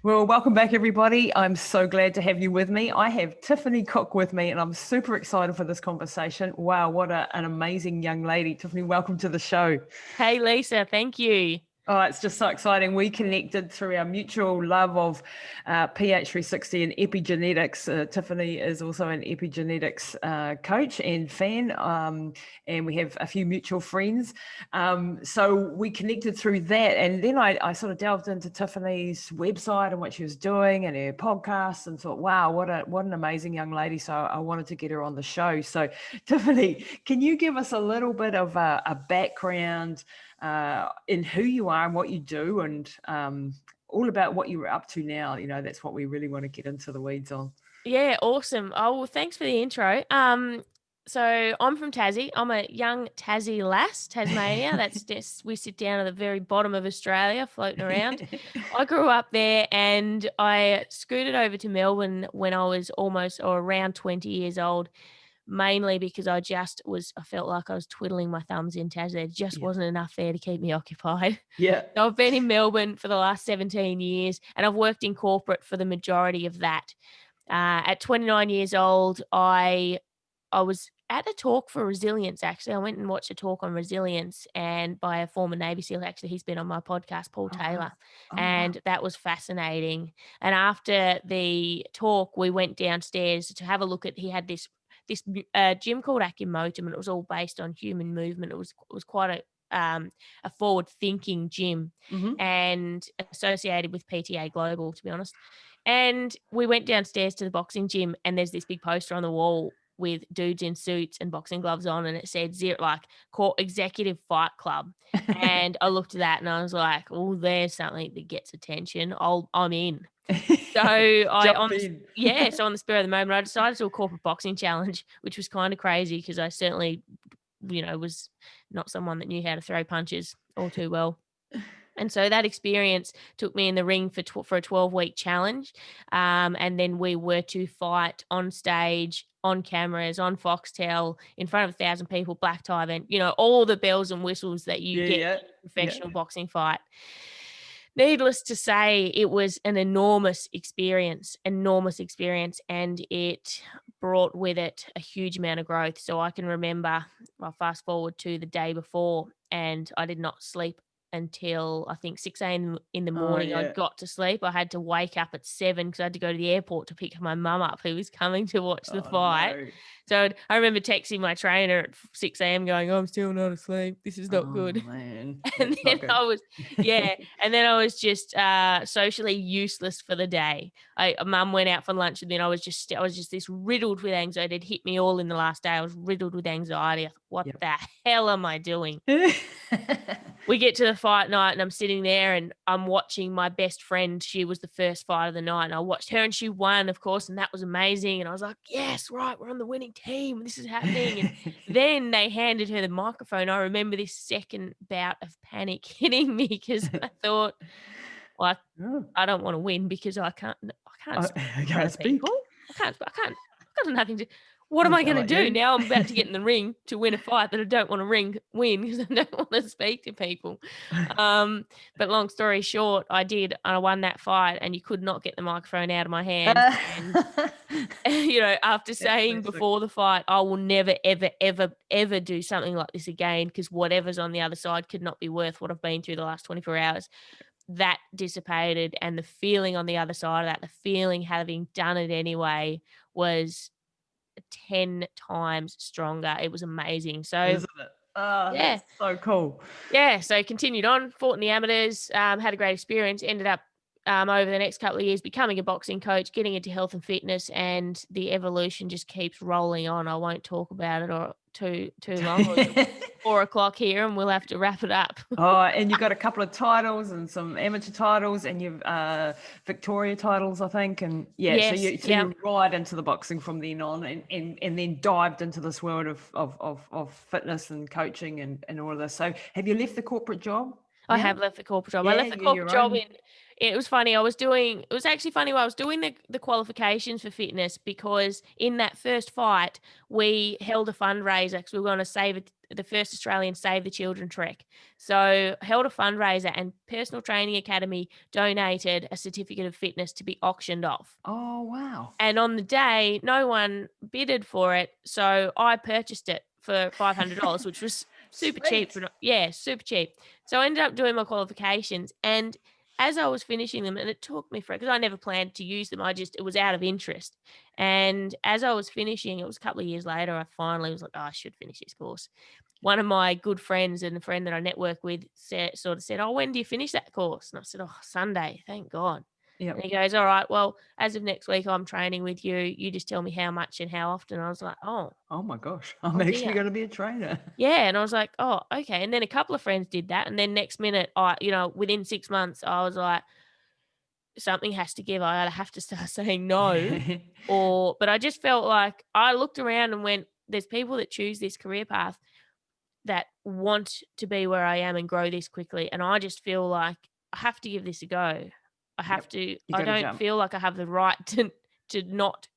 Well, welcome back, everybody. I'm so glad to have you with me. I have Tiffanee Cook with me, and I'm super excited for this conversation. Wow, what an amazing young lady. Tiffanee, welcome to the show. Hey, Lisa, thank you. Oh, it's just so exciting. We connected through our mutual love of PH360 and epigenetics. Tiffanee is also an epigenetics coach and fan, and we have a few mutual friends. So we connected through that. And then I sort of delved into Tiffanee's website and what she was doing and her podcast and thought, wow, what an amazing young lady. So I wanted to get her on the show. So, Tiffanee, can you give us a little bit of a background in who you are and what you do, and all about what you're up to now? That's what we really want to get into the weeds on. Yeah, awesome. Oh, well, thanks for the intro. So I'm from Tassie. I'm a young Tassie lass, Tasmania. That's just, we sit down at the very bottom of Australia, floating around. I grew up there and I scooted over to Melbourne when I was almost or around 20 years old, mainly because I felt like I was twiddling my thumbs in Tassie. There just wasn't enough there to keep me occupied. Yeah. So I've been in Melbourne for the last 17 years and I've worked in corporate for the majority of that. At 29 years old, I was at a talk for resilience, actually. I went and watched a talk on resilience and by a former Navy SEAL. Actually, he's been on my podcast, Paul Oh, Taylor. wow. And that was fascinating. And after the talk, we went downstairs to have a look at, he had this gym called Akimotum, and it was all based on human movement. It was quite a forward thinking gym and associated with PTA Global, to be honest. And we went downstairs to the boxing gym and there's this big poster on the wall with dudes in suits and boxing gloves on, and it said Executive Fight Club. And I looked at that and I was like, oh, there's something that gets attention. I'm in. So on the spur of the moment, I decided to do a corporate boxing challenge, which was kind of crazy because I certainly, was not someone that knew how to throw punches all too well. And so that experience took me in the ring for a 12-week challenge. And then we were to fight on stage, on cameras, on Foxtel, in front of 1,000 people, black tie event, all the bells and whistles that you get in a professional boxing fight. Needless to say, it was an enormous experience, and it brought with it a huge amount of growth. So I can remember, I'll fast forward to the day before, and I did not sleep until I think 6 a.m. in the morning. I got to sleep. I had to wake up at 7 because I had to go to the airport to pick my mum up, who was coming to watch the fight. No. So I remember texting my trainer at 6 a.m. going, I'm still not asleep. This is not good. Man. And then I was just socially useless for the day. Mum went out for lunch, and then I was just this riddled with anxiety. It hit me all in the last day. I was riddled with anxiety. I thought, what the hell am I doing? We get to the fight night and I'm sitting there and I'm watching my best friend. She was the first fight of the night and I watched her and she won, of course, and that was amazing. And I was like, yes, right, we're on the winning team. This is happening. And then they handed her the microphone. I remember this second bout of panic hitting me because I thought, well, I don't want to win because I can't speak. I got nothing to. What am I going to do? Now I'm about to get in the ring to win a fight that I don't want to win because I don't want to speak to people. But long story short, I won that fight and you could not get the microphone out of my hand. And, after saying before the fight, I will never, ever, ever, ever do something like this again because whatever's on the other side could not be worth what I've been through the last 24 hours. That dissipated, and the feeling on the other side of that, the feeling having done it anyway, was 10 times stronger. It was amazing. So, isn't it? That's so cool. Yeah. So continued on, fought in the amateurs, had a great experience, ended up over the next couple of years becoming a boxing coach, getting into health and fitness, and the evolution just keeps rolling on. I won't talk about it or too long. It's 4 o'clock here and we'll have to wrap it up. And you've got a couple of titles and some amateur titles and you've Victoria titles, I think. And so you right into the boxing from then on and then dived into this world of fitness and coaching and all of this. So have you left the corporate job? I have left the corporate job. I left the corporate job it was funny. It was actually funny while I was doing the qualifications for fitness, because in that first fight, we held a fundraiser because we were going to save the first Australian Save the Children trek. So held a fundraiser, and Personal Training Academy donated a certificate of fitness to be auctioned off. Oh, wow. And on the day, no one bidded for it, so I purchased it for $500, which was super cheap. Sweet. Yeah, super cheap. So I ended up doing my qualifications, and as I was finishing them, and it took me for because I never planned to use them, it was out of interest. And as I was finishing, it was a couple of years later, I finally was like, "Oh, I should finish this course." One of my good friends and a friend that I network with said, "Oh, when do you finish that course?" And I said, "Oh, Sunday, thank God." And Yep. he goes, "All right, well, as of next week, I'm training with you. You just tell me how much and how often." I was like, Oh my gosh. I'm oh actually dear. going to be a trainer. Yeah. And I was like, oh, okay. And then a couple of friends did that. And then next minute, within 6 months, I was like, something has to give. I have to start saying no. But I just felt like I looked around and went, there's people that choose this career path that want to be where I am and grow this quickly. And I just feel like I have to give this a go. Yep. You I got to don't jump. feel like I have the right to not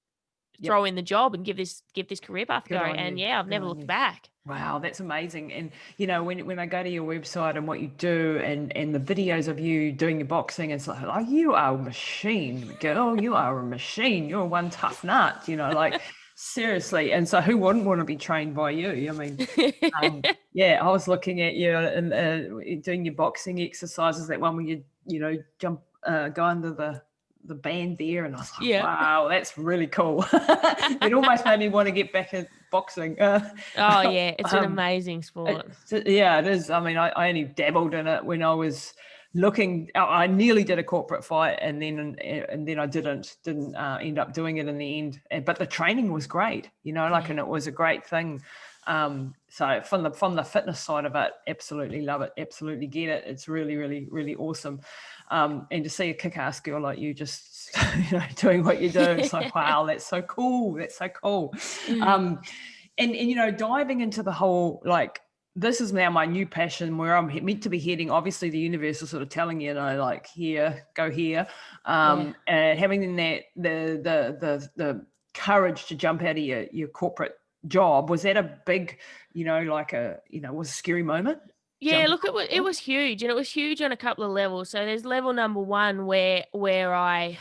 throw Yep. in the job and give this career path a go. Good on And you. yeah, I've Good never on looked you. back. Wow, that's amazing. And when I go to your website and what you do and the videos of you doing your boxing, it's like you are a machine, girl. You are a machine. You're one tough nut, like seriously. And so who wouldn't want to be trained by you? I mean, yeah, I was looking at you and doing your boxing exercises, that one where jump, go under the band there, and I was like, Yeah. wow, that's really cool. It almost made me want to get back at boxing. Oh yeah, it's an um, amazing sport. yeah, it is. I mean, I only dabbled in it when I was looking. I nearly did a corporate fight, and then I didn't end up doing it in the end. But the training was great, Yeah. and it was a great thing. So from the fitness side of it, absolutely love it, absolutely get it. It's really, really, really awesome. And to see a kick-ass girl like you just doing what you do, it's like, wow, that's so cool. That's so cool. And diving into the whole, like, this is now my new passion where I'm meant to be heading. Obviously the universe is sort of telling you, like, here, go here. Yeah. And having the courage to jump out of your corporate job, was that a big, was a scary moment? Yeah, look, it was huge, and it was huge on a couple of levels. So there's level number one where I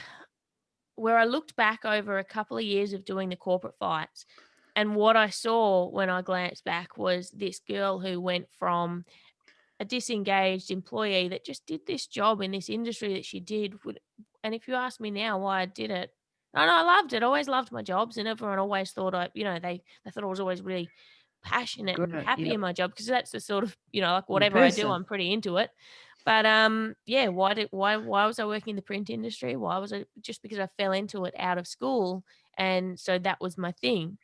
looked back over a couple of years of doing the corporate fights, and what I saw when I glanced back was this girl who went from a disengaged employee that just did this job in this industry that she did. And if you ask me now why I did it, and I loved it. I always loved my jobs, and everyone always thought they thought I was always really passionate Good and at, happy in my job because that's the sort of, like your whatever I do, person. I'm pretty into it. But yeah, why was I working in the print industry? Why was I just because I fell into it out of school, and so that was my thing.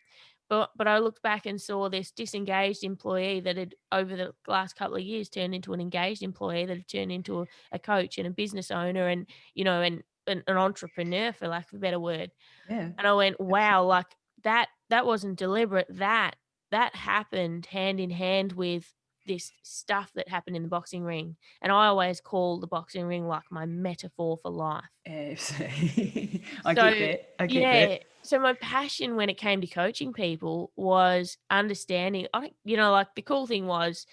But I looked back and saw this disengaged employee that had, over the last couple of years, turned into an engaged employee that had turned into a coach and a business owner and, an entrepreneur, for lack of a better word. Yeah, And I went, wow, absolutely. like that wasn't deliberate. That happened hand in hand with this stuff that happened in the boxing ring. And I always call the boxing ring like my metaphor for life. Absolutely. I get So, that. I get that. yeah, so my passion when it came to coaching people was understanding. Like the cool thing was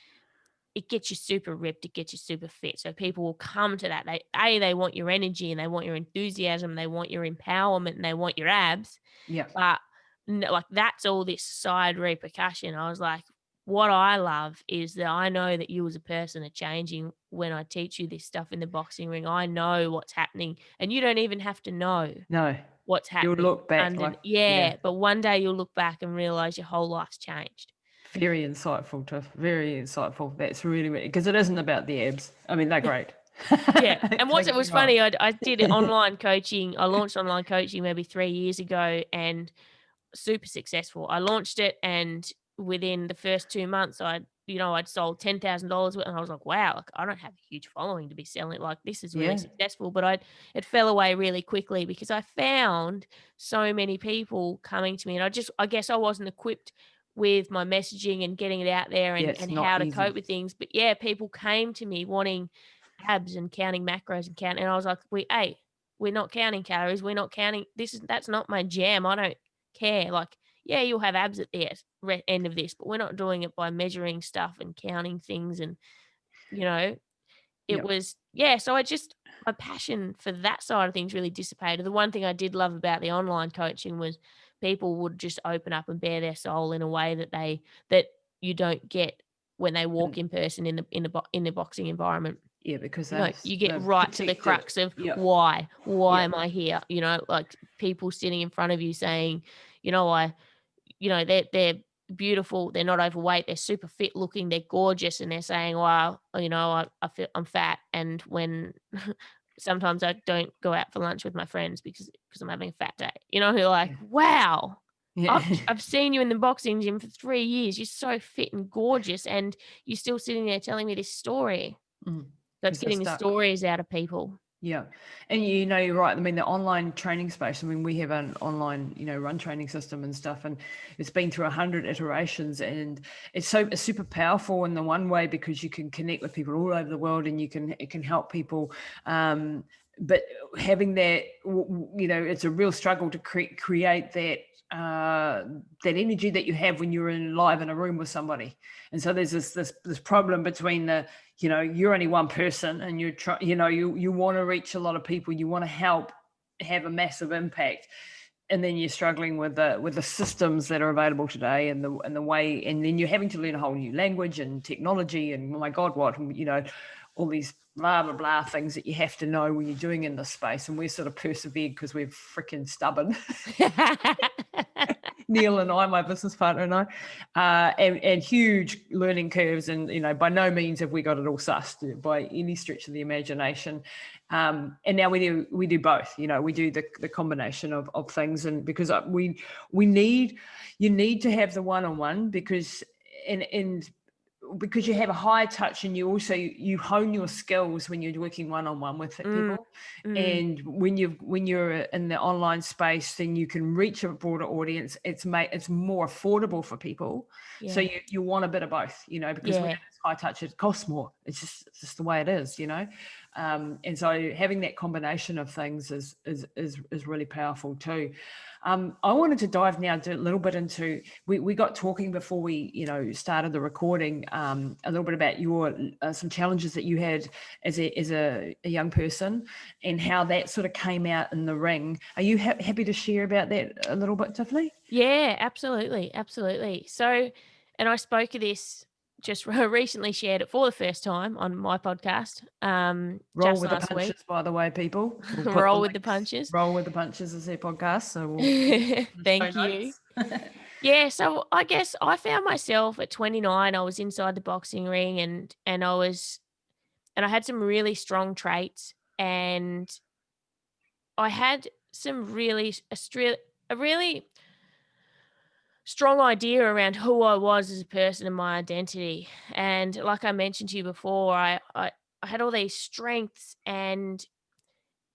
it gets you super ripped, it gets you super fit. So people will come to that. They want your energy and they want your enthusiasm, they want your empowerment and they want your abs. Yeah. But like that's all this side repercussion. I was like, what I love is that I know that you as a person are changing when I teach you this stuff in the boxing ring. I know what's happening, and you don't even have to know No, what's you'll happening look back under. like, yeah, Yeah, but one day you'll look back and realize your whole life's changed. very insightful, Tiff. Very insightful. That's really, really, because it isn't about the abs. I mean, they're great. Yeah, and Don't what it get me was wrong. funny, I did online coaching. I launched online coaching maybe 3 years ago, and super successful. I launched it, and within the first 2 months, I'd sold $10,000 worth, and I was like, "Wow, like, I don't have a huge following to be selling, like, this is really Yeah. successful," but it fell away really quickly because I found so many people coming to me, and I guess I wasn't equipped with my messaging and getting it out there Yeah, and it's not how to cope easy. with things, but yeah, people came to me wanting abs and counting macros and I was like, we're not counting calories, we're not counting that's not my jam, I don't care, like, yeah, you'll have abs at the end of this, but we're not doing it by measuring stuff and counting things. And, you know, it Yep. was, yeah. So my passion for that side of things really dissipated. The one thing I did love about the online coaching was people would just open up and bare their soul in a way that you don't get when they walk And in person in the boxing environment. yeah, because You know, you get they're right to the protected. crux of Yep. why Yep. am I here? You know, like people sitting in front of you saying, you know, they're beautiful, they're not overweight, they're super fit looking, they're gorgeous, and they're saying, "Wow, you know, I feel I'm fat." And when sometimes I don't go out for lunch with my friends because I'm having a fat day. You know, you're like, Yeah. "Wow, Yeah. I've seen you in the boxing gym for 3 years. You're so fit and gorgeous, and you're still sitting there telling me this story." So it's Because they're getting the stuck. stories out of people. Yeah. And you know, you're right. I mean, the online training space, I mean, we have an online, run training system and stuff, and it's been through 100 iterations, and it's super powerful in the one way because you can connect with people all over the world and it can help people. But having that, it's a real struggle to create that energy that you have when you're live in a room with somebody. And so there's this problem between you're only one person and you want to reach a lot of people, you want to help have a massive impact, and then you're struggling with the systems that are available today and the way, and then you're having to learn a whole new language and technology and, oh my god, what, all these blah blah blah things that you have to know when you're doing in this space. And we're sort of persevered because we're freaking stubborn. Neil and I, my business partner and I, and huge learning curves. And, by no means have we got it all sussed by any stretch of the imagination. And now we do both, we do the combination of things. And because you need to have the one-on-one because, and because you have a high touch, and you hone your skills when you're working one-on-one with Mm, people. mm, And when you're in the online space, then you can reach a broader audience. It's more affordable for people. So yeah, you want a bit of both, because when yeah, it's high touch, it costs more. It's just the way it is. And so having that combination of things is really powerful too. I wanted to dive now a little bit into, we got talking before we started the recording, a little bit about your some challenges that you had as a young person, and how that sort of came out in the ring. Are you happy to share about that a little bit, Tiffanee? yeah, absolutely, absolutely. So, and I spoke of this just recently, shared it for the first time on my podcast, Roll just with the last week. punches, by the way, people. We'll put the Roll with the links. punches. Roll with the punches is their podcast, so we'll put the show Thank you. notes. Yeah, so I guess I found myself at 29. I was inside the boxing ring, and I had some really strong traits, and I had some a really strong idea around who I was as a person and my identity. And like I mentioned to you before, I had all these strengths, and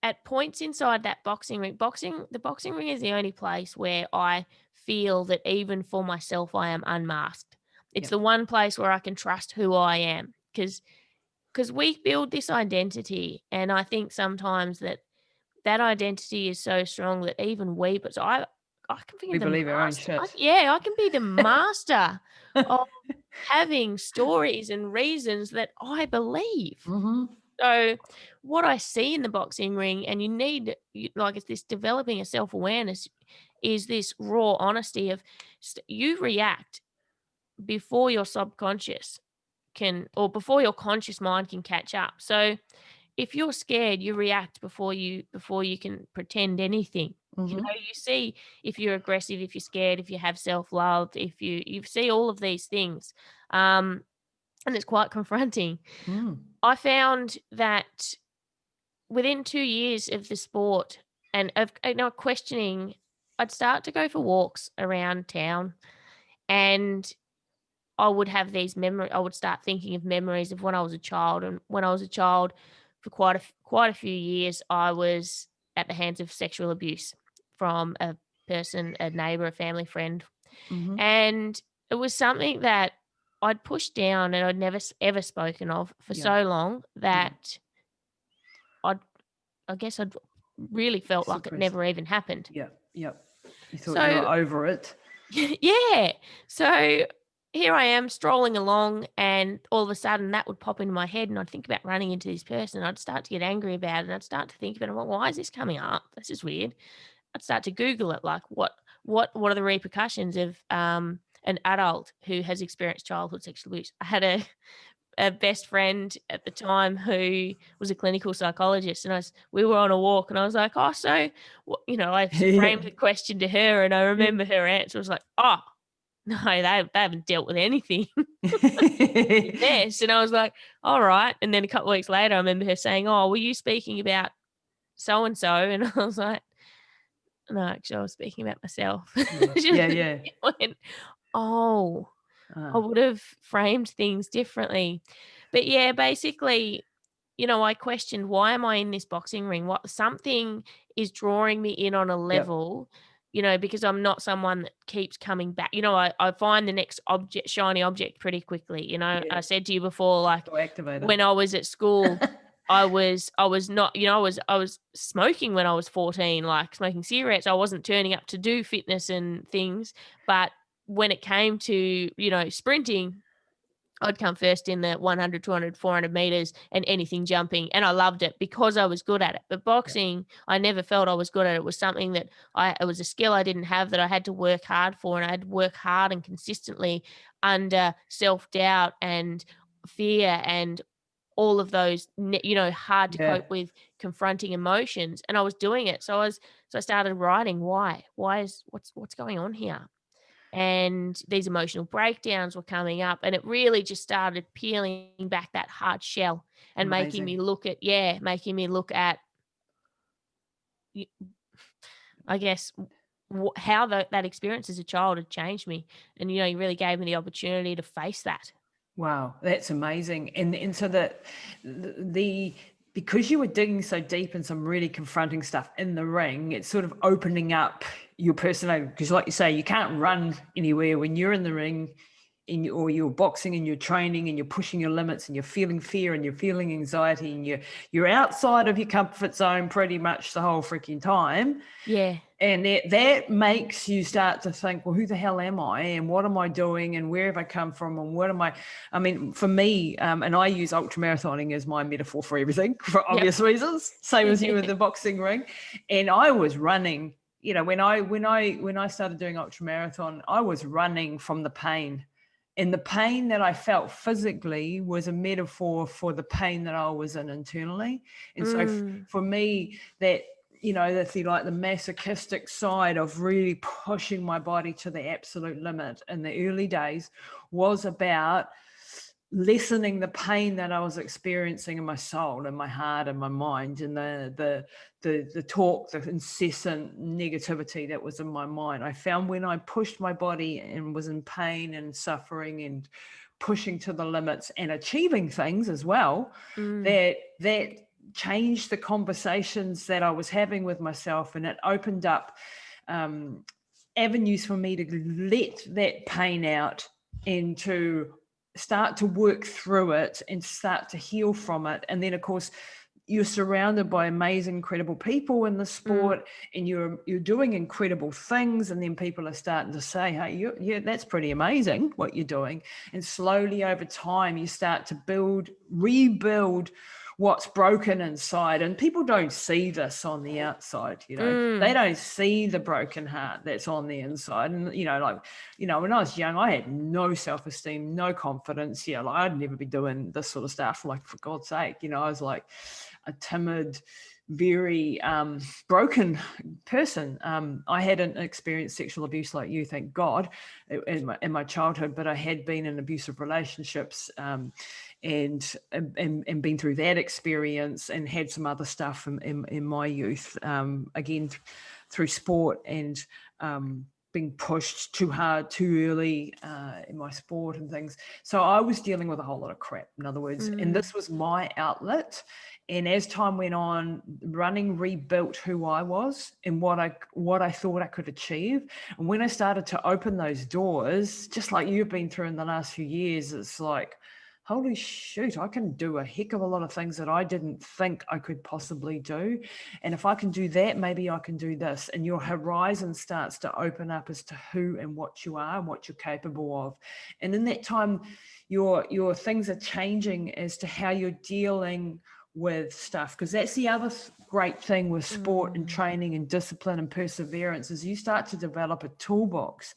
at points inside that the boxing ring is the only place where I feel that even for myself I am unmasked. It's Yep. the one place where I can trust who I am, because we build this identity, and I think sometimes that identity is so strong that even but so I can be We the believe our own master. shit. Yeah, I can be the master of having stories and reasons that I believe. Mm-hmm. So, what I see in the boxing ring, and like it's this developing a self awareness, is this raw honesty of you react before your subconscious or before your conscious mind can catch up. So, if you're scared, you react before you can pretend anything. You Mm-hmm. know, you see if you're aggressive, if you're scared, if you have self-love, if you see all of these things. And it's quite confronting. Mm. I found that within 2 years of the sport and of questioning, I'd start to go for walks around town, and I would start thinking of memories of when I was a child. And when I was a child, for quite a few years, I was at the hands of sexual abuse from a neighbor, a family friend. Mm-hmm. And it was something that I'd pushed down and I'd never ever spoken of for Yeah. so long Yeah. that I'd I guess I'd really felt like it Suppressed never it. even happened. Yeah. Yep. You thought you were So over it. Yeah. So here I am strolling along, and all of a sudden that would pop into my head, and I'd think about running into this person. I'd start to get angry about it. And I'd start to think about it. Well, why is this coming up? This is weird. I'd start to Google it, like what are the repercussions of an adult who has experienced childhood sexual abuse. I had a best friend at the time who was a clinical psychologist, and we were on a walk, and I was like, oh, so I framed the question to her, and I remember her answer was like, oh, no, they haven't dealt with anything in this. And I was like, all right. And then a couple of weeks later, I remember her saying, oh, were you speaking about so and so? And I was like, no, actually, I was speaking about myself. Yeah. She went, oh, I would have framed things differently. But yeah, basically, I questioned, why am I in this boxing ring? What something is drawing me in on a Yep. level, because I'm not someone that keeps coming back. I find the next shiny object pretty quickly. Yeah. I said to you before, like So activated. when I was at school, I was not, I was smoking when I was 14, like smoking cigarettes. I wasn't turning up to do fitness and things, but when it came to, sprinting, I'd come first in the 100, 200, 400 meters and anything jumping. And I loved it because I was good at it. But Yeah. boxing, I never felt I was good at it. It was something that it was a skill I didn't have, that I had to work hard for. And I had to work hard and consistently under self-doubt and fear and all of those, hard to Yeah. cope with confronting emotions. And I was doing it. So I started writing, what's going on here? And these emotional breakdowns were coming up, and it really just started peeling back that hard shell and making me Amazing. look at, y- I guess, how that experience as a child had changed me. And, you really gave me the opportunity to face that. Wow, that's amazing. And so the because you were digging so deep in some really confronting stuff in the ring, it's sort of opening up your personality. Because like you say, you can't run anywhere when you're in the ring, or you're boxing and you're training and you're pushing your limits and you're feeling fear and you're feeling anxiety and you're outside of your comfort zone pretty much the whole freaking time. Yeah. And that makes you start to think, well, who the hell am I, and what am I doing, and where have I come from, and what am I mean, for me, and I use ultramarathoning as my metaphor for everything for obvious reasons, same as you with the boxing ring. And I was running, when I started doing ultramarathon, I was running from the pain. And the pain that I felt physically was a metaphor for the pain that I was in internally. And so for me, that's the masochistic side of really pushing my body to the absolute limit in the early days was about lessening the pain that I was experiencing in my soul and my heart and my mind, and the talk, the incessant negativity that was in my mind. I found when I pushed my body and was in pain and suffering and pushing to the limits and achieving things as well, that changed the conversations that I was having with myself, and it opened up avenues for me to let that pain out and to start to work through it and start to heal from it. And then, of course, you're surrounded by amazing, incredible people in the sport, and you're doing incredible things. And then people are starting to say, hey, that's pretty amazing what you're doing. And slowly over time, you start to rebuild what's broken inside. And people don't see this on the outside, they don't see the broken heart that's on the inside. And when I was young, I had no self-esteem, no confidence. I'd never be doing this sort of stuff, like, for God's sake. I was like a timid, very broken person. I hadn't experienced sexual abuse like you, thank God, in my childhood, but I had been in abusive relationships and been through that experience, and had some other stuff in my youth, again through sport, and being pushed too hard too early in my sport and things. So I was dealing with a whole lot of crap, in other words, and this was my outlet. And as time went on, running rebuilt who I was and what I thought I could achieve. And when I started to open those doors, just like you've been through in the last few years, it's like, holy shoot, I can do a heck of a lot of things that I didn't think I could possibly do. And if I can do that, maybe I can do this. And your horizon starts to open up as to who and what you are and what you're capable of. And in that time, your things are changing as to how you're dealing with stuff, because that's the other great thing with sport and training and discipline and perseverance, is you start to develop a toolbox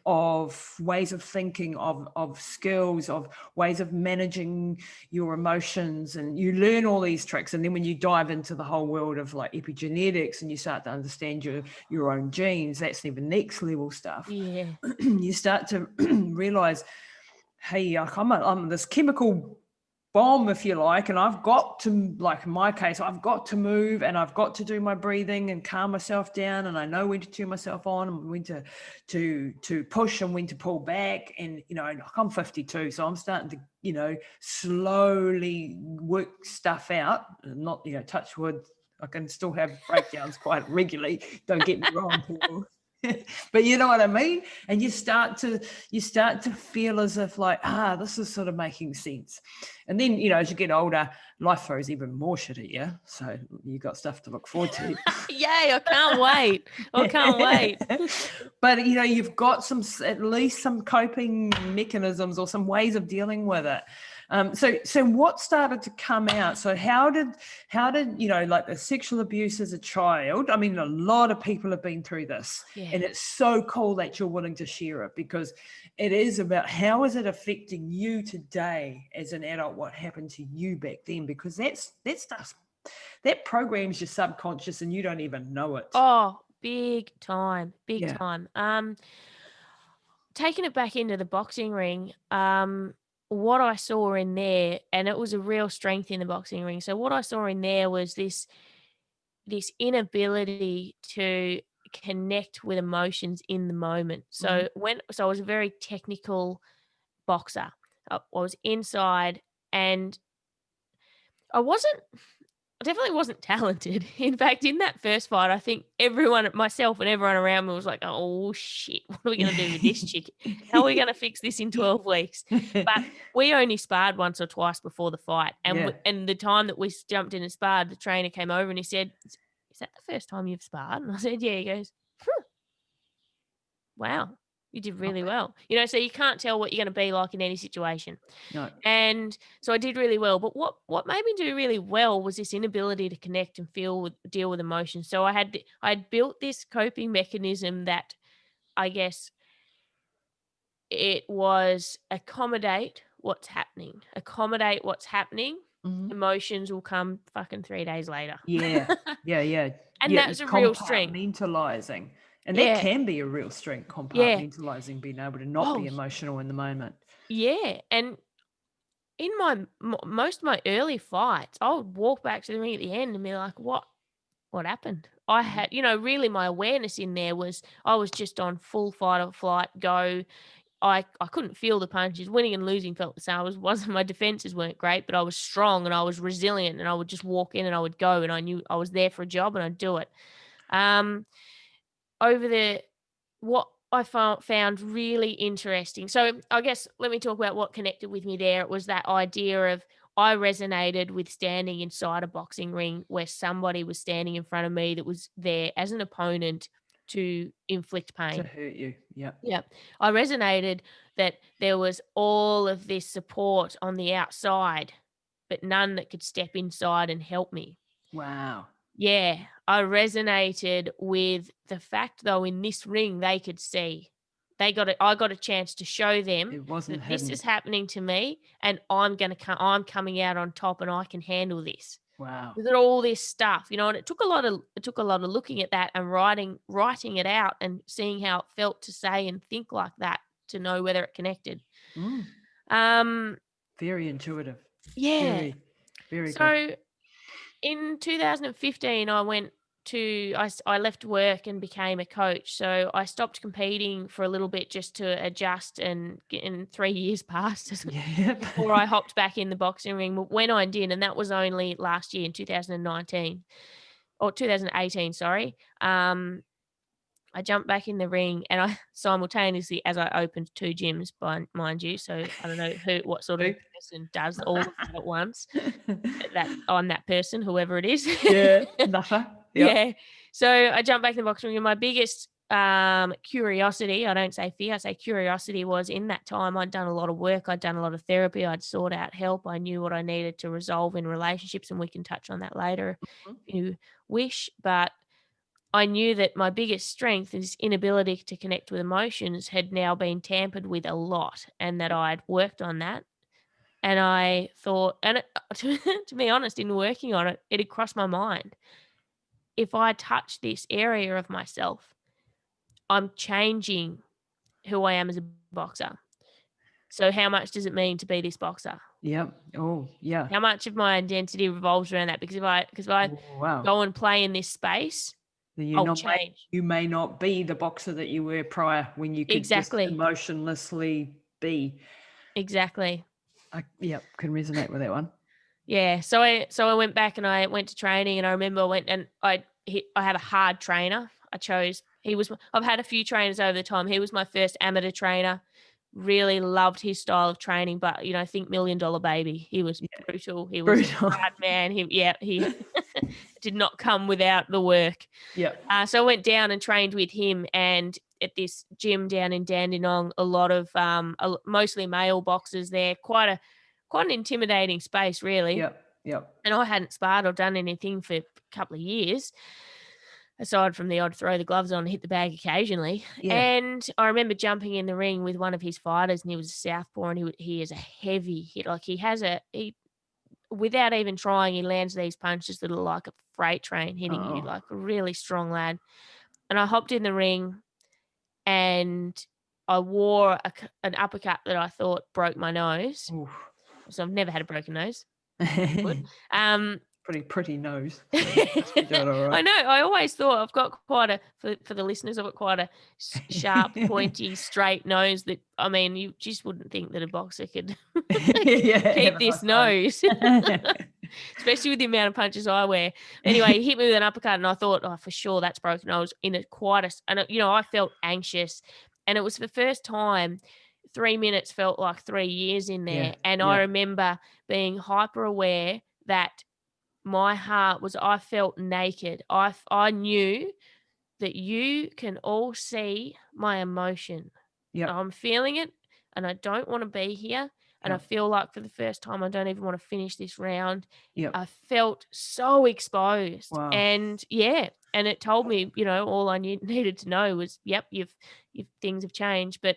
of ways of thinking, of skills, of ways of managing your emotions, and you learn all these tricks. And then when you dive into the whole world of like epigenetics and you start to understand your own genes, that's even next level stuff. Yeah. You start to realize, hey, I'm this chemical bomb, if you like, and I've got to, like in my case, I've got to move and I've got to do my breathing and calm myself down, and I know when to turn myself on and when to push and when to pull back. And I'm 52, so I'm starting to slowly work stuff out, not touch wood, I can still have breakdowns quite regularly, don't get me wrong, Paul. But you know what I mean? And you start to feel as if like, this is sort of making sense. And then, as you get older, life throws even more shit at you. So you got stuff to look forward to. Yay, I can't wait. I can't wait. But, you've got at least some coping mechanisms or some ways of dealing with it. So what started to come out? So how did like the sexual abuse as a child? I mean, a lot of people have been through this, and it's so cool that you're willing to share it, because it is about how is it affecting you today as an adult? What happened to you back then? Because that stuff that programs your subconscious, and you don't even know it. Oh, big time. Taking it back into the boxing ring, what I saw in there, and it was a real strength in the boxing ring. So what I saw in there was this inability to connect with emotions in the moment. So I was a very technical boxer. I was inside, and I definitely wasn't talented. In fact, in that first fight, I think myself and everyone around me was like, oh shit, what are we going to do with this chick? How are we going to fix this in 12 weeks? But we only sparred once or twice before the fight. And and the time that we jumped in and sparred, the trainer came over and he said, is that the first time you've sparred? And I said, yeah. He goes, wow, you did really well. So you can't tell what you're going to be like in any situation. No. And so I did really well. But what made me do really well was this inability to connect and deal with emotions. So I had built this coping mechanism that, I guess, it was accommodate what's happening. Emotions will come fucking 3 days later. Yeah. And that was a real strength. Compartmentalizing. And that can be a real strength, compartmentalizing, being able to not be emotional in the moment. Yeah. And in most of my early fights, I would walk back to the ring at the end and be like, what happened? I had, really my awareness in there was I was just on full fight or flight go. I couldn't feel the punches. Winning and losing felt the same. My defenses weren't great, but I was strong and I was resilient, and I would just walk in and I would go, and I knew I was there for a job and I'd do it. What I found really interesting. So I guess let me talk about what connected with me there. It was that idea of I resonated with standing inside a boxing ring where somebody was standing in front of me that was there as an opponent to inflict pain. To hurt you. Yeah. Yeah. I resonated that there was all of this support on the outside, but none that could step inside and help me. Wow. Yeah, I resonated with the fact, though, in this ring they could see. I got a chance to show them It wasn't that hidden. this is happening to me, and I'm coming out on top, and I can handle this. Wow. With all this stuff, and it took a lot of looking at that and writing it out and seeing how it felt to say and think like that to know whether it connected. Very intuitive. Yeah. Very, very so, good. in 2015, I left work and became a coach. So I stopped competing for a little bit just to adjust, and 3 years passed before I hopped back in the boxing ring. When I did, and that was only last year in 2019 or 2018, sorry. I jumped back in the ring, and I simultaneously, as I opened 2 gyms, mind you, so I don't know what sort of True. a person does all of that at once. That I'm that person, whoever it is. Yeah, nuffer. Yep. Yeah. So I jumped back in the boxing ring, and my biggest curiosity, I don't say fear, I say curiosity, was in that time I'd done a lot of work, I'd done a lot of therapy, I'd sought out help, I knew what I needed to resolve in relationships, and we can touch on that later if you wish. But I knew that my biggest strength, this inability to connect with emotions, had now been tampered with a lot, and that Yep. I'd worked on that. And I thought, and to be honest, in working on it, it had crossed my mind. If I touch this area of myself, I'm changing who I am as a boxer. So how much does it mean to be this boxer? Yep. Oh, yeah. How much of my identity revolves around that? Because if I Oh, wow. go and play in this space, You're I'll not change. you may not be the boxer that you were prior when you could just Exactly. emotionlessly be. Exactly. Yep, can resonate with that one. Yeah. So I went back and I went to training, and I remember I went and I had a hard trainer. I've had a few trainers over the time. He was my first amateur trainer. Really loved his style of training, but think $1 million baby. He was Yeah. brutal. He was a Brutal. hard man. He did not come without the work. Yep. So I went down and trained with him, and at this gym down in Dandenong, a lot of mostly male boxers there. Quite an intimidating space, really. Yep. Yep. And I hadn't sparred or done anything for a couple of years, aside from the odd throw the gloves on and hit the bag occasionally. Yeah. And I remember jumping in the ring with one of his fighters, and he was a southpaw, and he is a heavy hit. Like he without even trying, he lands these punches that are like a freight train hitting you, Oh. like a really strong lad. And I hopped in the ring, and I wore an uppercut that I thought broke my nose. Oof. So I've never had a broken nose. Good. Pretty nose. So must be doing all right. I know. I always thought I've got quite a for the listeners. I've got quite a sharp, pointy, straight nose. That I mean, you just wouldn't think that a boxer could Yeah, have keep a this nice nose, especially with the amount of punches I wear. Anyway, he hit me with an uppercut, and I thought, oh, for sure that's broken. I was in and I felt anxious, and it was the first time. 3 minutes felt like 3 years in there, Yeah. and Yeah. I remember being hyper aware that I felt naked. I knew that you can all see my emotion. Yep. I'm feeling it, and I don't want to be here. And I Yep. feel like for the first time, I don't even want to finish this round. Yep. I felt so exposed. Wow. And and it told me, all I needed to know was, yep, you've things have changed. But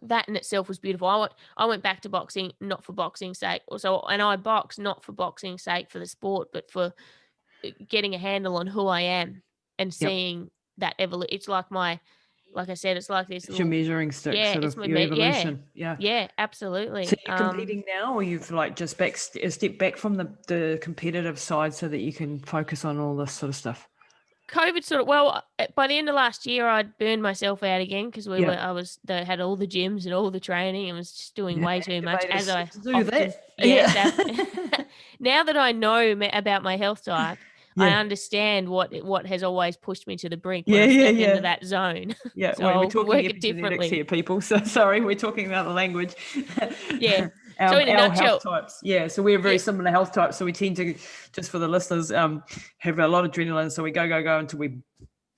that in itself was beautiful. I went back to boxing, not for boxing's sake. And I box not for boxing's sake for the sport, but for getting a handle on who I am and Yep. seeing that evolution. It's like like I said, it's like this It's your little, measuring stick, sort it's of my your yeah, evolution. Yeah. yeah, So absolutely. you're competing now, or you've like just stepped back from the competitive side so that you can focus on all this sort of stuff? COVID by the end of last year, I'd burned myself out again because had all the gyms and all the training and was just doing Yeah, way too much, as activators I to do often, that. yes. Yeah. Now that I know about my health type, I Yeah. understand what has always pushed me to the brink when Yeah. I Yeah. step into Yeah. that zone. Yeah, So we're I'll talking work it epigenetics differently. here, people. So sorry, we're talking about the language. Yeah. So in a Our health nutshell, types. Yeah, so we're very yeah, similar health types. So we tend to, just for the listeners, have a lot of adrenaline. So we go until we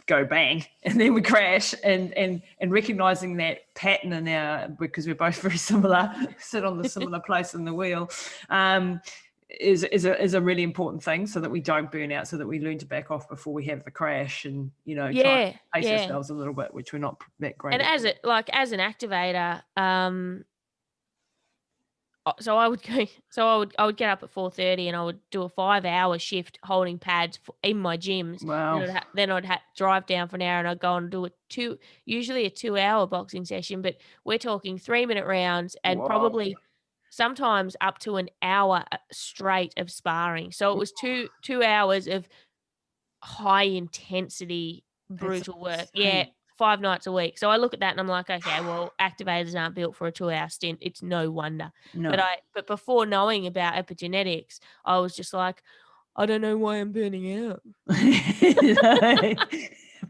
go bang, and then we crash. And recognizing that pattern in because we're both very similar, sit on the similar place in the wheel. Is a really important thing, so that we don't burn out, so that we learn to back off before we have the crash, and try and pace yeah. ourselves a little bit, which we're not that great And at. as an activator, so I would get up at 4:30 and I would do a 5-hour shift holding pads in my gyms. Wow. Then I'd drive down for an hour, and I'd go and do usually a 2-hour boxing session, but we're talking 3-minute rounds and Whoa. probably sometimes up to an hour straight of sparring. So it was 2 hours of high intensity, brutal work. Yeah. Insane. 5 nights a week. So I look at that and I'm like, okay, well, activators aren't built for a 2-hour stint. It's no wonder. No. But before knowing about epigenetics, I was just like, I don't know why I'm burning out.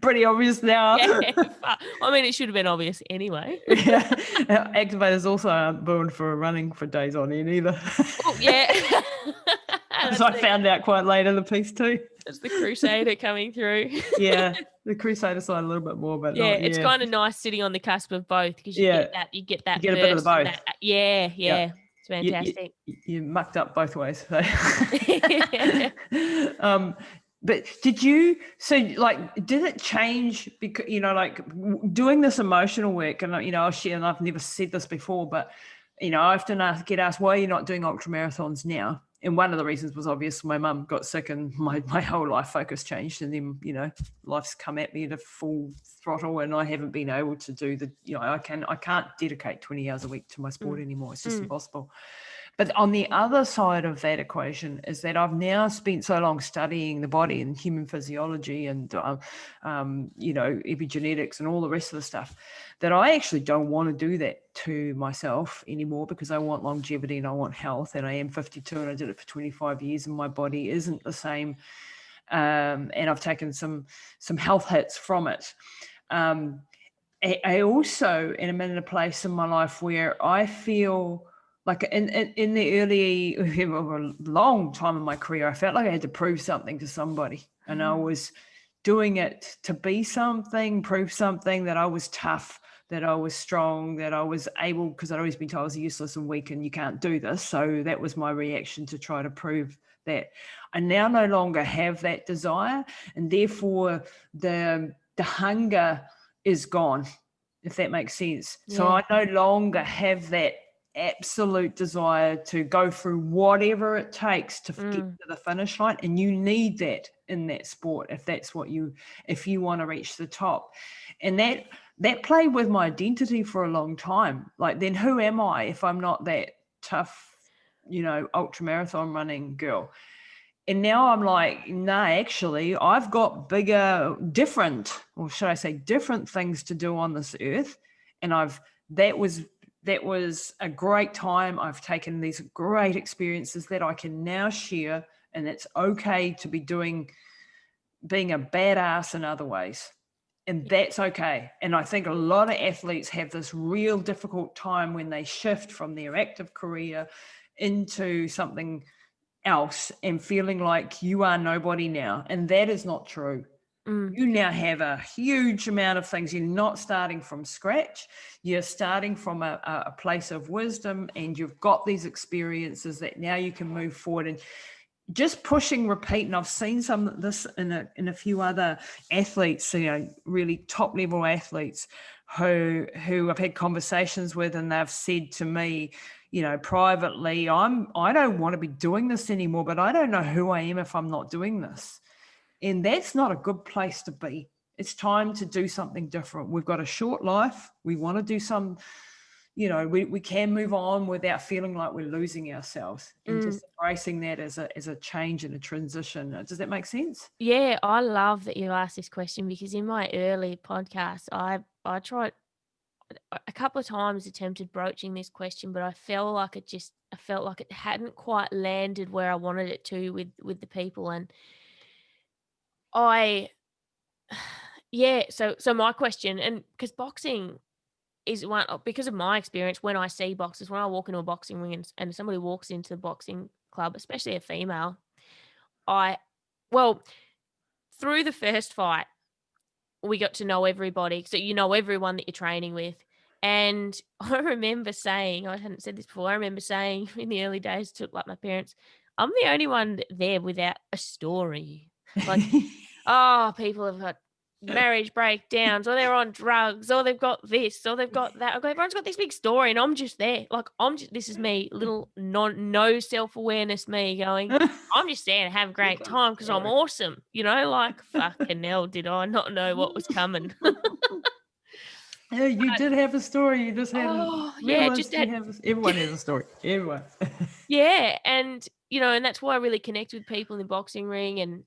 pretty obvious now. Yeah. I mean, it should have been obvious anyway. Yeah. Activators also aren't born for running for days on end either. Oh, yeah. As I found out quite late in the piece too. That's the Crusader coming through. Yeah, the Crusader side a little bit more, but Yeah, not. it's Yeah, kind of nice sitting on the cusp of both because you yeah, get that you get a bit of the burst and both. that. Yeah, Yeah, it's fantastic. you mucked up both ways. So. But did you? So, like, did it change? Because like doing this emotional work, and I'll share. And I've never said this before, but I often get asked, why are you not doing ultra marathons now? And one of the reasons was obvious. My mum got sick and my whole life focus changed. And then, life's come at me at a full throttle and I haven't been able to do I can't dedicate 20 hours a week to my sport anymore. It's just impossible. But on the other side of that equation is that I've now spent so long studying the body and human physiology and, epigenetics and all the rest of the stuff that I actually don't want to do that to myself anymore because I want longevity and I want health. And I am 52 and I did it for 25 years and my body isn't the same. And I've taken some health hits from it. I also am in a place in my life where I feel like in the early, a long time in my career, I felt like I had to prove something to somebody. And I was doing it to be something, prove something, that I was tough, that I was strong, that I was able, because I'd always been told I was useless and weak and you can't do this. So that was my reaction to try to prove that. I now no longer have that desire, and therefore the hunger is gone, if that makes sense. Yeah. So I no longer have that absolute desire to go through whatever it takes to get to the finish line, and you need that in that sport if you want to reach the top. And that played with my identity for a long time. Like, then who am I if I'm not that tough, ultra marathon running girl? And now I'm like, nah, actually, I've got different things to do on this earth. And that was a great time. I've taken these great experiences that I can now share, and it's okay to be being a badass in other ways. And that's okay. And I think a lot of athletes have this real difficult time when they shift from their active career into something else and feeling like you are nobody now. And that is not true. You now have a huge amount of things. You're not starting from scratch. You're starting from a place of wisdom, and you've got these experiences that now you can move forward and just pushing repeat. And I've seen some of this in a few other athletes, really top level athletes who I've had conversations with, and they've said to me, privately, I don't want to be doing this anymore, but I don't know who I am if I'm not doing this. And that's not a good place to be. It's time to do something different. We've got a short life. We want to do we can move on without feeling like we're losing ourselves, and just embracing that as a change and a transition. Does that make sense? Yeah, I love that you asked this question because in my early podcast, I tried a couple of times, attempted broaching this question, but I felt like it hadn't quite landed where I wanted it to with the people. And I yeah, so my question, and because boxing is one, because of my experience, when I see boxers, when I walk into a boxing ring and somebody walks into the boxing club, especially a female, through the first fight, we got to know everybody. So you know everyone that you're training with. And I remember saying, I hadn't said this before, I remember saying in the early days to like my parents, I'm the only one there without a story. Like, oh, people have got marriage breakdowns, or they're on drugs, or they've got this, or they've got that. Everyone's got this big story, and I'm just there. Like, this is me, little no self-awareness me going, I'm just there to have a great time because I'm awesome. Like, fucking hell, did I not know what was coming? Yeah, you did have a story. You just hadn't Yeah, realized everyone has a story. Everyone. Yeah, and and that's why I really connect with people in the boxing ring and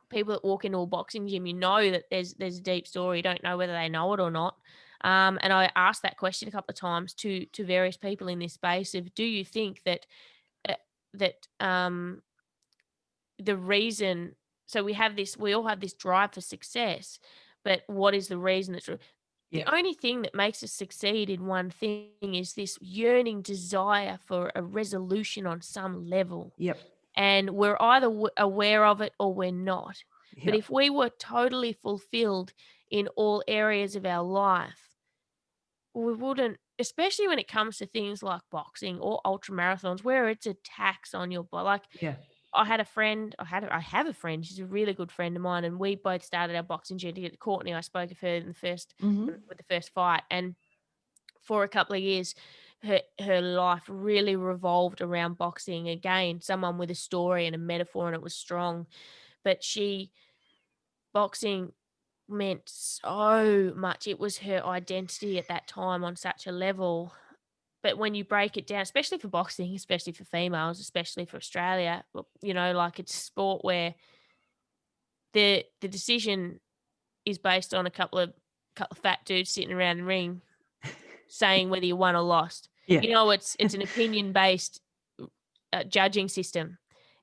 people that walk into a boxing gym. That there's a deep story. You don't know whether they know it or not. And I asked that question a couple of times to various people in this space of, do you think that the reason, so we all have this drive for success, but what is the reason that's the Yeah. only thing that makes us succeed in one thing is this yearning desire for a resolution on some level. Yep. And we're either aware of it or we're not. But Yep. if we were totally fulfilled in all areas of our life, we wouldn't, especially when it comes to things like boxing or ultra marathons, where it's a tax on your body. Like Yeah. I have a friend. She's a really good friend of mine, and we both started our boxing journey. Courtney, I spoke of her in the first Hmm. with the first fight, and for a couple of years, her life really revolved around boxing. Again, someone with a story and a metaphor, and it was strong. But boxing meant so much. It was her identity at that time on such a level. But when you break it down, especially for boxing, especially for females, especially for Australia, like it's a sport where the decision is based on a couple of fat dudes sitting around the ring saying whether you won or lost. Yeah. It's an opinion-based, judging system,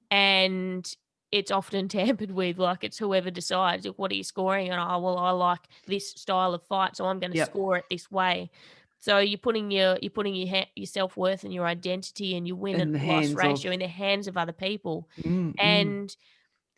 and it's often tampered with, like, it's whoever decides, like, "What are you scoring?" And, "Oh, well, I like this style of fight, so I'm gonna Yep. score it this way." So your self-worth and your identity and your win In and the loss hands of. ratio in the hands of other people. Mm, mm.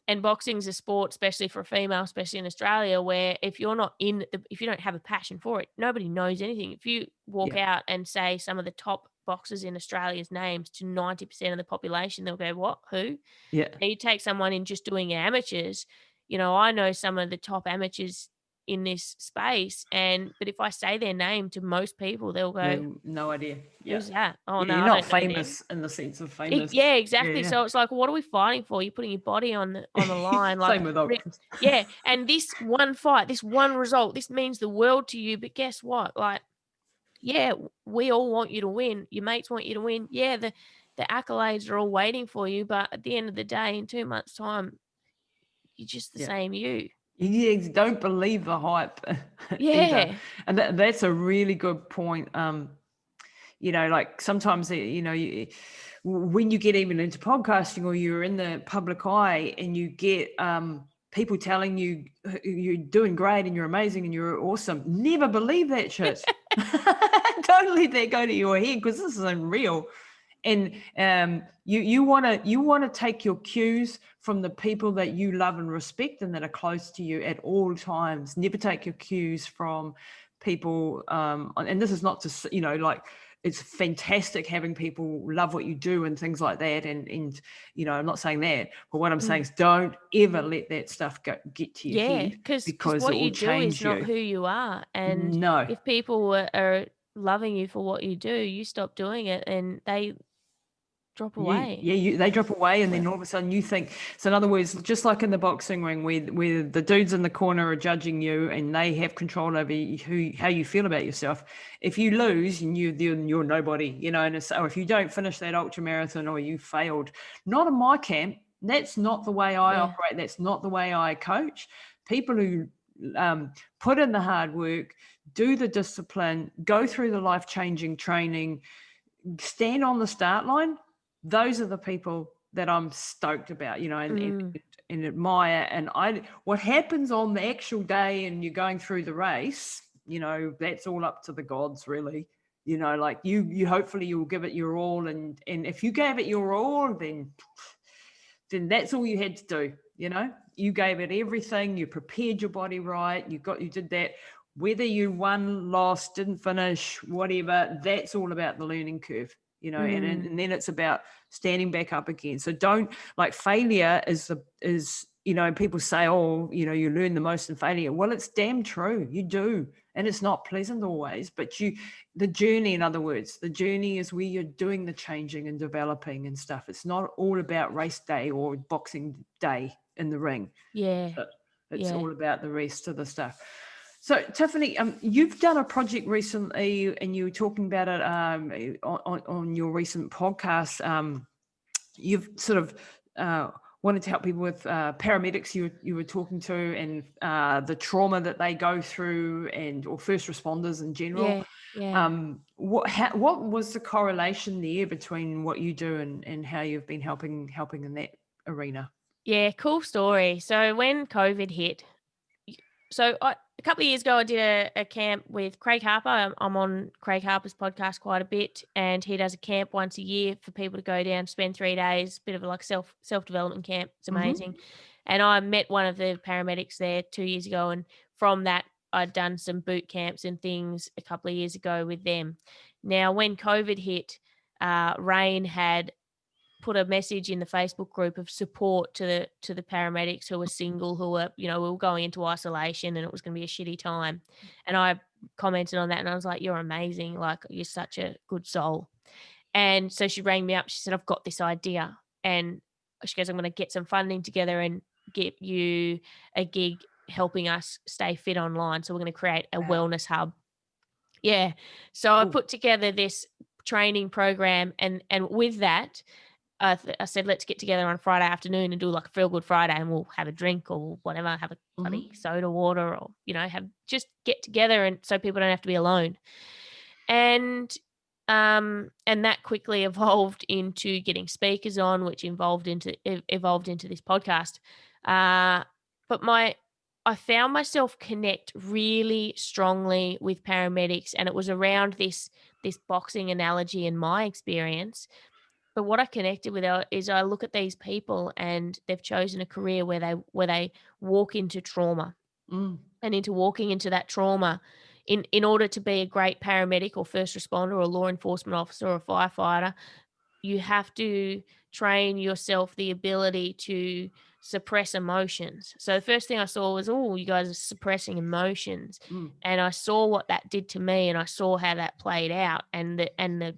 And boxing's a sport, especially for a female, especially in Australia, where if you don't have a passion for it, nobody knows anything. If you walk Yeah. out and say some of the top boxers in Australia's names to 90% of the population, they'll go, "What? Who?" Yeah. Now you take someone in just doing amateurs, I know some of the top amateurs in this space, but if I say their name to most people, they'll go, No idea. Yeah. "Who's that?" "Oh, Yeah. no, You're I not don't know them." famous in the sense of famous. Yeah, Yeah. exactly. Yeah. So it's like, what are we fighting for? You're putting your body on the line, like, Same with re ultras. yeah, and this one fight, this one result, this means the world to you, but guess what? Like, yeah, we all want you to win. Your mates want you to win. Yeah, the accolades are all waiting for you, but at the end of the day, in 2 months' time, you're just the Yeah. same you. Yeah, don't believe the hype either. Yeah. And that's a really good point. Like sometimes, when you get even into podcasting or you're in the public eye and you get people telling you you're doing great and you're amazing and you're awesome, never believe that shit. Don't let that go to your head because this isn't real. And you want to take your cues from the people that you love and respect and that are close to you at all times. Never take your cues from people. And this is not to like, it's fantastic having people love what you do and things like that. And I'm not saying that, but what I'm saying is don't ever let that stuff get to your Yeah, head because because it what will you do is change not you. who you are, and No. if people are loving you for what you do, you stop doing it and they drop away. They drop away, and then Well, all of a sudden you think. So, in other words, just like in the boxing ring, where the dudes in the corner are judging you, and they have control over how you feel about yourself. If you lose, and you're nobody, and so if you don't finish that ultra marathon or you failed, not in my camp. That's not the way I yeah. operate. That's not the way I coach. People who put in the hard work, do the discipline, go through the life-changing training, stand on the start line, those are the people that I'm stoked about, Mm, and admire. And what happens on the actual day and you're going through the race, that's all up to the gods, really. Like you hopefully you'll give it your all, and if you gave it your all, then that's all you had to do. You gave it everything. You prepared your body right. You did that. Whether you won, lost, didn't finish, whatever, that's all about the learning curve. mm, And then it's about standing back up again. So don't, like, failure is people say, oh, you learn the most in failure. Well, it's damn true. You do. And it's not pleasant always, but the journey, in other words, the journey is where you're doing the changing and developing and stuff. It's not all about race day or boxing day in the ring. yeah, It's yeah, all about the rest of the stuff. So, Tiffanee, you've done a project recently, and you were talking about it on your recent podcast. You've sort of wanted to help people with paramedics you were talking to, and the trauma that they go through, or first responders in general. yeah, yeah. What was the correlation there between what you do and how you've been helping in that arena? Yeah, cool story. So when COVID hit, So a couple of years ago, I did a camp with Craig Harper. I'm on Craig Harper's podcast quite a bit, and he does a camp once a year for people to go down, spend 3 days, bit of a like self-development camp. It's amazing. And I met one of the paramedics there 2 years ago, and from that, I'd done some boot camps and things a couple of years ago with them. Now, when COVID hit, Rain had put a message in the Facebook group of support to the paramedics who were single, who were, we were going into isolation and it was going to be a shitty time. And I commented on that and I was like, you're amazing. Like, you're such a good soul. And so she rang me up. She said, I've got this idea. And she goes, I'm going to get some funding together and get you a gig helping us stay fit online. So we're going to create a wellness hub. Yeah. So I put together this training program, and with that, I said, let's get together on Friday afternoon and do like a Feel Good Friday, and we'll have a drink or whatever, have a bloody soda water, or, just get together, and so people don't have to be alone. And that quickly evolved into getting speakers on, which evolved into this podcast. But I found myself connect really strongly with paramedics, and it was around this boxing analogy in my experience. But what I connected with is I look at these people and they've chosen a career where they walk into trauma and into walking into that trauma in order to be a great paramedic or first responder or law enforcement officer or firefighter. You have to train yourself the ability to suppress emotions. So the first thing I saw was, oh, you guys are suppressing emotions. And I saw what that did to me, and I saw how that played out, and the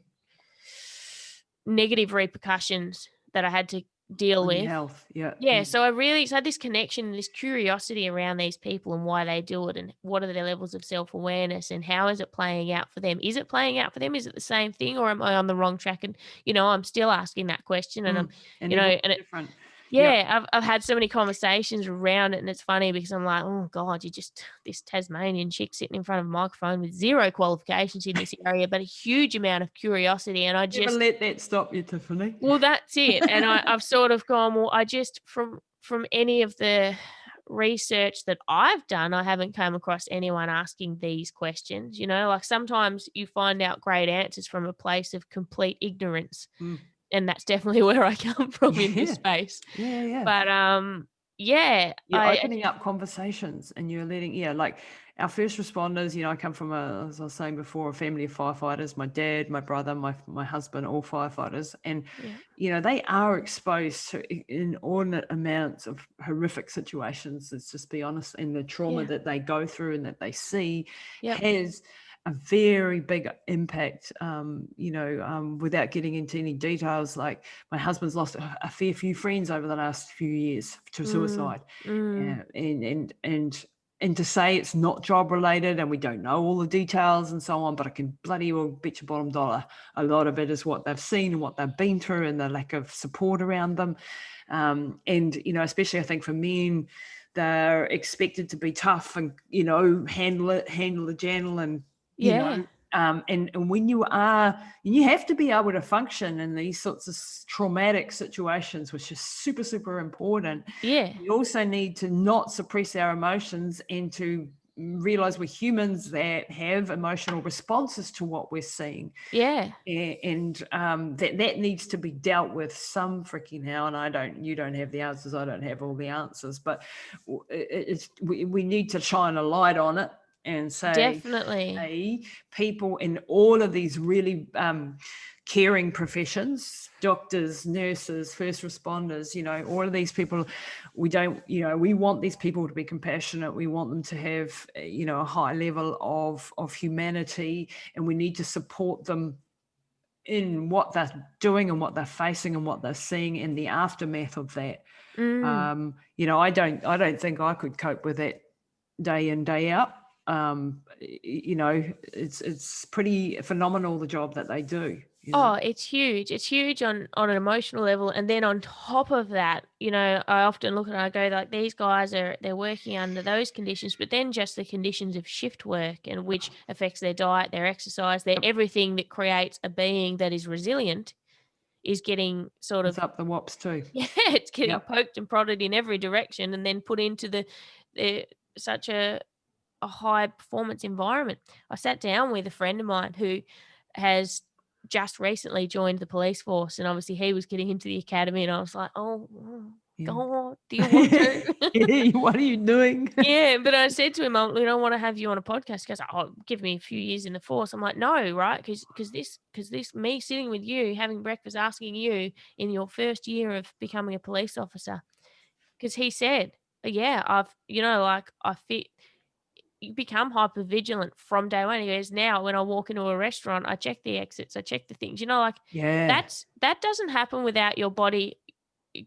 negative repercussions that I had to deal On with. your health. Yeah. So I really had this connection and this curiosity around these people and why they do it, and what are their levels of self-awareness, and how is it playing out for them? Is it playing out for them? Is it the same thing, or am I on the wrong track? And, I'm still asking that question, and I'm, and different. Yeah, I've had so many conversations around it, and it's funny because I'm like, oh God, this Tasmanian chick sitting in front of a microphone with zero qualifications in this area, but a huge amount of curiosity. And I Never let that stop you, Tiffanee. Well, that's it. And I've sort of gone, well, I just from any of the research that I've done, I haven't come across anyone asking these questions. Like sometimes you find out great answers from a place of complete ignorance. And that's definitely where I come from in this space. Yeah. But you're opening up conversations, and you're letting, like our first responders, I come from as I was saying before, a family of firefighters. My dad, my brother, my husband, all firefighters. And, they are exposed to inordinate amounts of horrific situations. Let's just be honest. And the trauma that they go through and that they see has a very big impact, without getting into any details. Like my husband's lost a fair few friends over the last few years to suicide. And to say it's not job related and we don't know all the details and so on, but I can bloody well bet your bottom dollar a lot of it is what they've seen and what they've been through and the lack of support around them. And, especially I think for men, they're expected to be tough and, handle the channel and, and when you have to be able to function in these sorts of traumatic situations, which is super, super important. You also need to not suppress our emotions and to realize we're humans that have emotional responses to what we're seeing. And that needs to be dealt with some freaking how. And you don't have the answers. I don't have all the answers, but we need to shine a light on it. And say, definitely, hey, people in all of these really caring professions, doctors, nurses, first responders, all of these people, we want these people to be compassionate. We want them to have, a high level of humanity, and we need to support them in what they're doing and what they're facing and what they're seeing in the aftermath of that. I don't think I could cope with that day in, day out. It's pretty phenomenal, the job that they do. Oh, it's huge. It's huge on an emotional level. And then on top of that, I often look at it and I go, like, these guys they're working under those conditions, but then just the conditions of shift work, and which affects their diet, their exercise, their everything that creates a being that is resilient is getting sort of up the wops too. Yeah, it's getting poked and prodded in every direction, and then put into the such a high performance environment. I sat down with a friend of mine who has just recently joined the police force, and obviously he was getting into the academy, and I was like, "Oh, Yeah. God, do you want to?" Yeah, what are you doing? Yeah, but I said to him, "We don't want to have you on a podcast." He goes, "Oh, give me a few years in the force." I'm like, "No, right? Because this me sitting with you, having breakfast, asking you in your first year of becoming a police officer." Because he said, "Yeah, I've like I fit." You become hyper vigilant from day one. He goes, "Now when I walk into a restaurant, I check the exits, I check the things." Like Yeah. that doesn't happen without your body,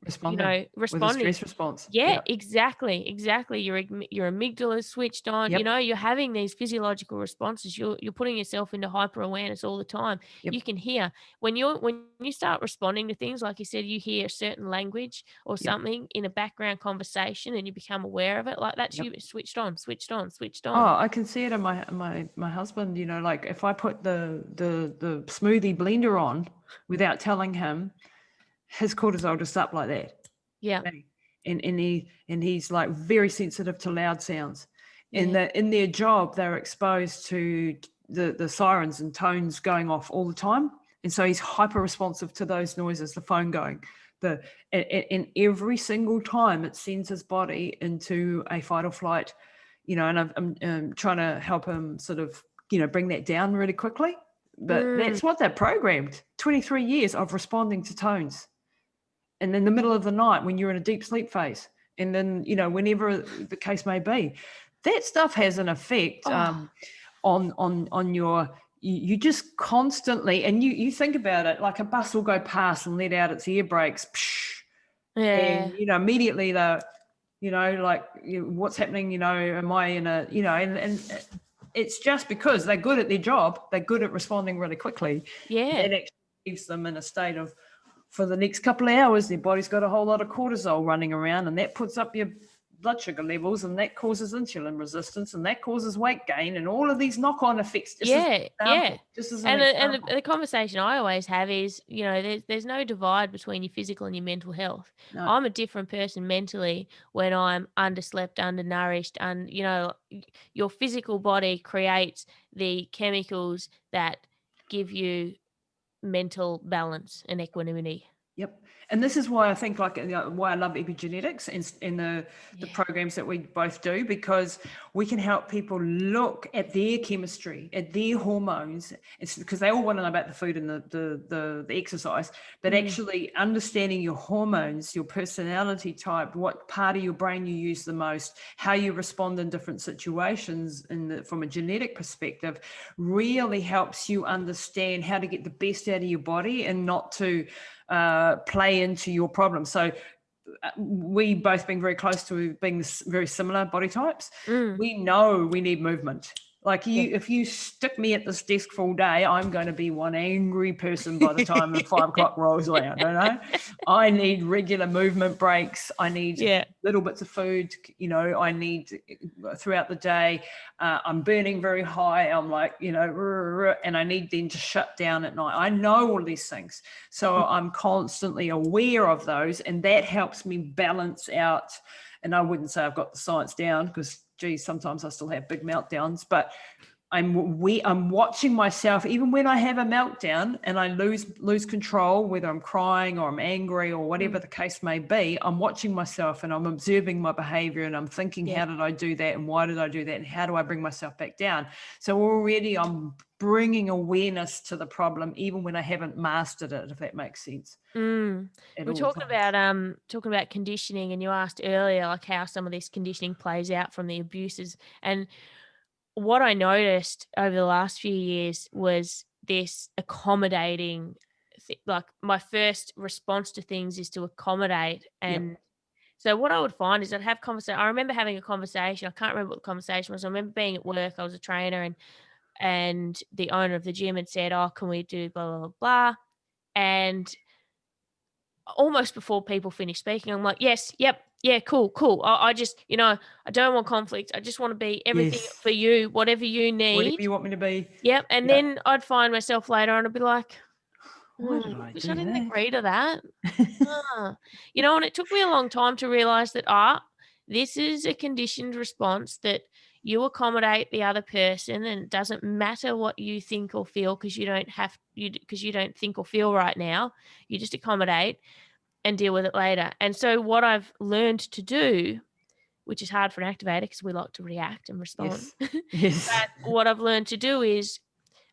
Responding with a responding. stress response. Yeah, Yeah. exactly. Your amygdala is switched on. Yep. You're having these physiological responses. You're putting yourself into hyper awareness all the time. Yep. You can hear when you start responding to things, like you said, you hear a certain language or Yep. something in a background conversation, and you become aware of it. Like that's Yep. you switched on, switched on, switched Oh, on. I can see it in my husband, like if I put the smoothie blender on without telling him, his cortisol just up like that. Yeah, Bang. And he's like very sensitive to loud sounds. And yeah, in their job, they're exposed to the sirens and tones going off all the time. And so he's hyper responsive to those noises, the phone going. And every single time it sends his body into a fight or flight, and I'm trying to help him sort of, bring that down really quickly. But that's what they're programmed. 23 years of responding to tones. And in the middle of the night when you're in a deep sleep phase, and then, whenever the case may be, that stuff has an effect on your, you just constantly, and you think about it, like a bus will go past and let out its air brakes, yeah, and, immediately the, like, what's happening, am I in a, and it's just because they're good at their job, they're good at responding really quickly. yeah. That actually leaves them in a state of, for the next couple of hours, their body's got a whole lot of cortisol running around, and that puts up your blood sugar levels, and that causes insulin resistance, and that causes weight gain, and all of these knock-on effects. Yeah, yeah. Just as an And example. the conversation I always have is, there's no divide between your physical and your mental health. No. I'm a different person mentally when I'm underslept, undernourished, and your physical body creates the chemicals that give you mental balance and equanimity. Yep. And this is why I think, like, why I love epigenetics and the Yeah. programs that we both do, because we can help people look at their chemistry, at their hormones. It's because they all want to know about the food and the exercise, but actually understanding your hormones, your personality type, what part of your brain you use the most, how you respond in different situations, from a genetic perspective, really helps you understand how to get the best out of your body and not to play into your problem. So we both being very close to being very similar body types, we know we need movement. Like if you stick me at this desk for all day, I'm going to be one angry person by the time the 5 o'clock rolls around. I need regular movement breaks. I need little bits of food. I need throughout the day. I'm burning very high. I'm like, and I need then to shut down at night. I know all these things. So I'm constantly aware of those, and that helps me balance out. And I wouldn't say I've got the science down, because, geez, sometimes I still have big meltdowns, but I'm watching myself, even when I have a meltdown and I lose control, whether I'm crying or I'm angry or whatever the case may be, I'm watching myself and I'm observing my behavior, and I'm thinking, how did I do that? And why did I do that? And how do I bring myself back down? So already I'm bringing awareness to the problem, even when I haven't mastered it, if that makes sense. We're talking about conditioning, and you asked earlier, like, how some of this conditioning plays out from the abuses. And what I noticed over the last few years was this accommodating. Like, my first response to things is to accommodate. And so what I would find is I'd have conversation. I remember having a conversation. I can't remember what the conversation was. I remember being at work. I was a trainer, and the owner of the gym had said, "Oh, can we do blah, blah, blah, blah?" And almost before people finish speaking, I'm like, "Yes, yep, yeah, cool, cool. I just, I don't want conflict. I just want to be everything Yes. for you, whatever you Whatever need." you want me to be. Yep. And Yeah. then I'd find myself later on, I'd be like, Why did I wish I do didn't that? agree to that. And it took me a long time to realize that this is a conditioned response that you accommodate the other person, and it doesn't matter what you think or feel because you don't think or feel right now. You just accommodate and deal with it later. And so what I've learned to do, which is hard for an activator because we like to react and respond. Yes. Yes. But what I've learned to do is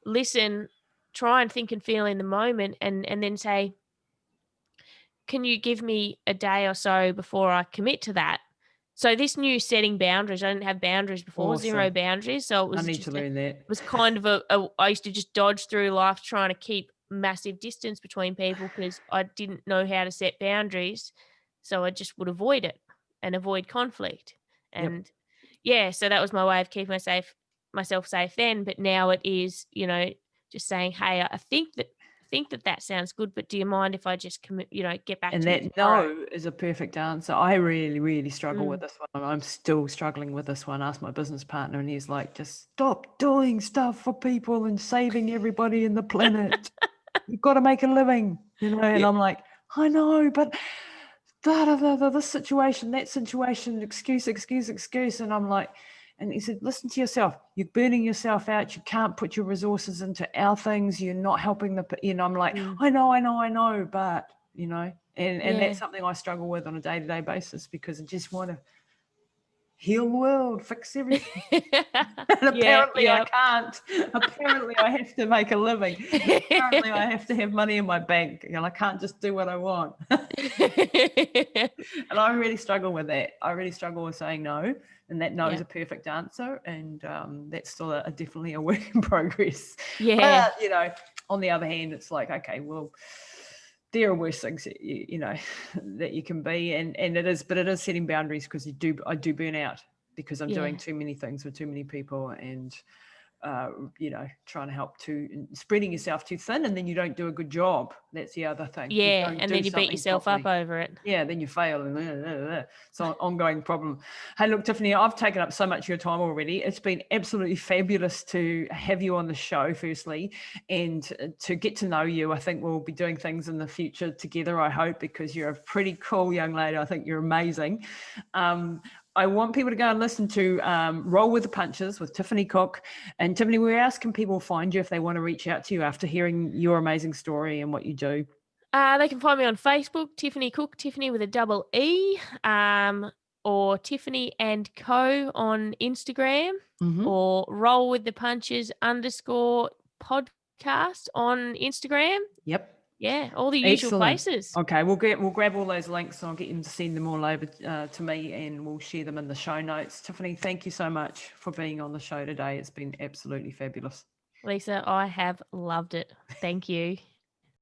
listen, try and think and feel in the moment, and then say, "Can you give me a day or so before I commit to that?" So this new setting boundaries, I didn't have boundaries before, 0 Awesome. boundaries, so it I was need to just a learn that. it was kind of a I used to just dodge through life trying to keep massive distance between people because I didn't know how to set boundaries, so I just would avoid it and avoid conflict, Yep. and yeah, so that was my way of keeping myself safe then, but now it is, just saying, "Hey, I think that that sounds good, but do you mind if I just get back And to you that tomorrow?" no is a perfect answer. I really, really struggle with Mm. this one. I'm still struggling with this one. I asked my business partner, and he's like, just stop doing stuff for people and saving everybody in the planet. You've got to make a living, And Yeah. I'm like, I know, but this situation, that situation, excuse. And I'm like, and he said, listen to yourself. You're burning yourself out. You can't put your resources into our things. You're not helping I'm like, Mm. I know, but, and Yeah. that's something I struggle with on a day-to-day basis because I just want to heal the world, fix everything. And Yeah, apparently I yep. can't. Apparently I have to make a living. Apparently I have to have money in my bank. I can't just do what I want. And I really struggle with that. I really struggle with saying no, and that no is Yeah. a perfect answer. And that's still definitely a work in progress. Yeah. But, on the other hand, it's like, okay, well, there are worse things that that you can be, and it is setting boundaries because I do burn out because I'm doing Yeah. too many things with too many people, and trying to help to spreading yourself too thin, and then you don't do a good job. That's the other thing. You Yeah, don't and do then you beat something yourself up properly. over it. Yeah, then you fail, and it's an ongoing problem. Hey, look, Tiffanee, I've taken up so much of your time already. It's been absolutely fabulous to have you on the show, firstly, and to get to know you. I think we'll be doing things in the future together, I hope, because you're a pretty cool young lady. I think you're amazing. I want people to go and listen to Roll with the Punches with Tiffanee Cook. And Tiffanee, where else can people find you if they want to reach out to you after hearing your amazing story and what you do? They can find me on Facebook, Tiffanee Cook, Tiffanee with a double E, or Tiffanee and Co on Instagram, Mm-hmm. or Roll with the Punches _podcast on Instagram. Yep. Yeah, all the usual Excellent. places. Okay, we'll grab all those links and I'll get them to send them all over to me, and we'll share them in the show notes. Tiffanee, thank you so much for being on the show today. It's been absolutely fabulous. Lisa, I have loved it. Thank you.